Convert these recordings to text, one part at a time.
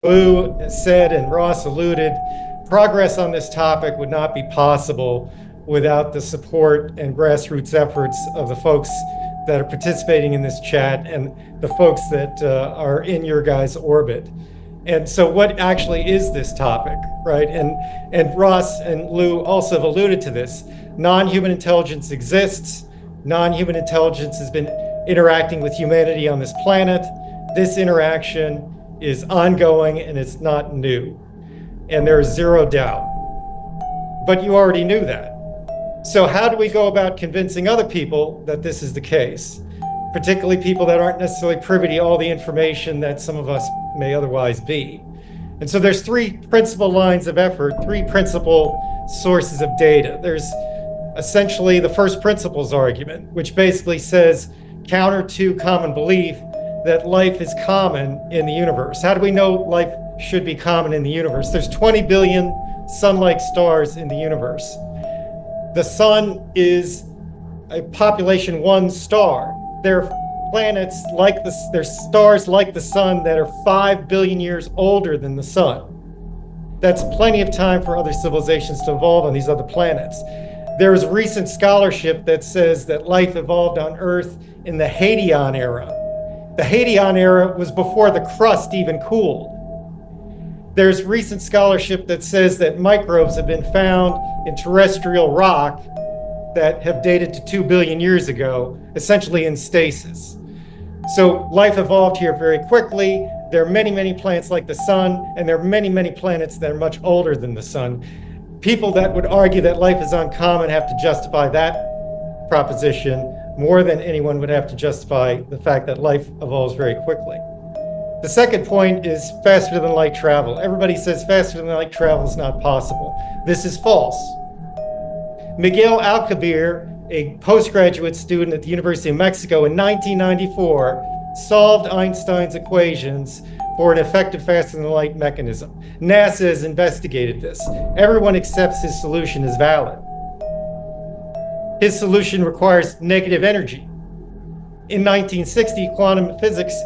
Lou said and Ross alluded, progress on this topic would not be possible without the support and grassroots efforts of the folks that are participating in this chat and the folks that are in your guys' orbit. And so what actually is this topic, right? And Ross and Lou also have alluded to this. Non-human intelligence exists. Non-human intelligence has been interacting with humanity on this planet. This interaction is ongoing and it's not new. And there is zero doubt. But you already knew that. So how do we go about convincing other people that this is the case? Particularly people that aren't necessarily privy to all the information that some of us may otherwise be. And so there's three principal lines of effort, three principal sources of data. There's essentially the first principles argument, which basically says, counter to common belief, that life is common in the universe. How do we know life should be common in the universe? There's 20 billion sun-like stars in the universe. The sun is a population 1 star. There are planets like this, there's stars like the sun that are 5 billion years older than the sun. That's plenty of time for other civilizations to evolve on these other planets. There is recent scholarship that says that life evolved on Earth in the Hadean era. The Hadean era was before the crust even cooled. There's recent scholarship that says that microbes have been found in terrestrial rock that have dated to 2 billion years ago, essentially in stasis. So life evolved here very quickly. There are many, many planets like the sun, and there are many, many planets that are much older than the sun. People that would argue that life is uncommon have to justify that proposition more than anyone would have to justify the fact that life evolves very quickly. The second point is faster than light travel. Everybody says faster than light travel is not possible. This is false. Miguel Alcubierre, a postgraduate student at the University of Mexico in 1994, solved Einstein's equations for an effective faster than light mechanism. NASA has investigated this. Everyone accepts his solution as valid. His solution requires negative energy. In 1960, quantum physics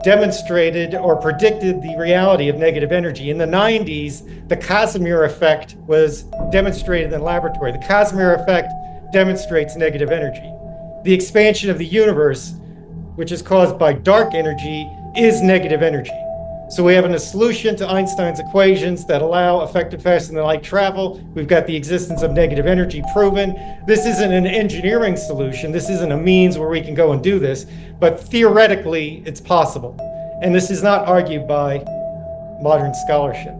demonstrated or predicted the reality of negative energy. In the 90s, the Casimir effect was demonstrated in the laboratory. The Casimir effect demonstrates negative energy. The expansion of the universe, which is caused by dark energy, is negative energy. So we have a solution to Einstein's equations that allow effective faster than light travel. We've got the existence of negative energy proven. This isn't an engineering solution. This isn't a means where we can go and do this, but theoretically it's possible. And this is not argued by modern scholarship.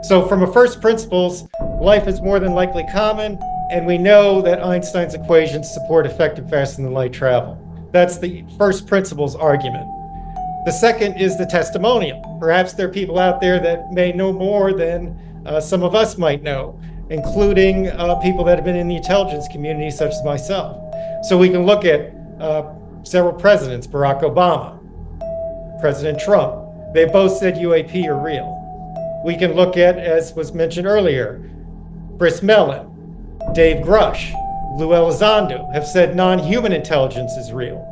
So from a first principles, life is more than likely common, and we know that Einstein's equations support effective faster than light travel. That's the first principles argument. The second is the testimonial. Perhaps there are people out there that may know more than some of us might know, including people that have been in the intelligence community, such as myself. So we can look at several presidents, Barack Obama, President Trump. They both said UAP are real. We can look at, as was mentioned earlier, Chris Mellon, Dave Grush, Lou Elizondo have said non-human intelligence is real.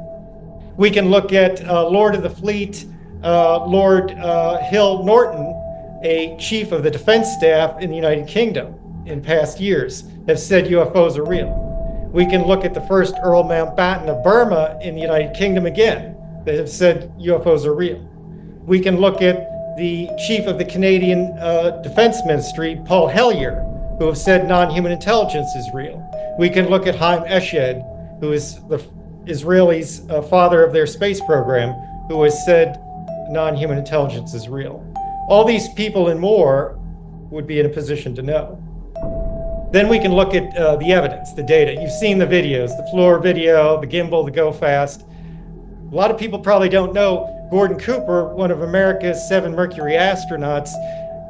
We can look at Lord of the Fleet, Lord Hill Norton, a chief of the defense staff in the United Kingdom in past years, have said UFOs are real. We can look at the first Earl Mountbatten of Burma in the United Kingdom again, that have said UFOs are real. We can look at the chief of the Canadian Defense Ministry, Paul Hellyer, who have said non-human intelligence is real. We can look at Haim Eshed, who is the Israelis' father of their space program, who has said non-human intelligence is real. All these people and more would be in a position to know. Then we can look at the evidence, the data. You've seen the videos, the floor video, the gimbal, the go fast. A lot of people probably don't know Gordon Cooper, one of America's 7 Mercury astronauts,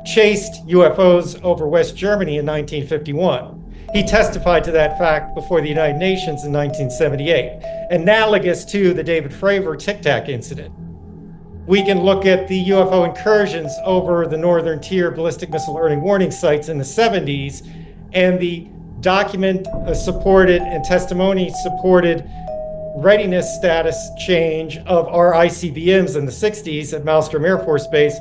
chased UFOs over West Germany in 1951. He testified to that fact before the United Nations in 1978, analogous to the David Fravor Tic Tac incident. We can look at the UFO incursions over the Northern Tier ballistic missile early warning sites in the 70s, and the document supported and testimony supported readiness status change of our ICBMs in the 60s at Malmstrom Air Force Base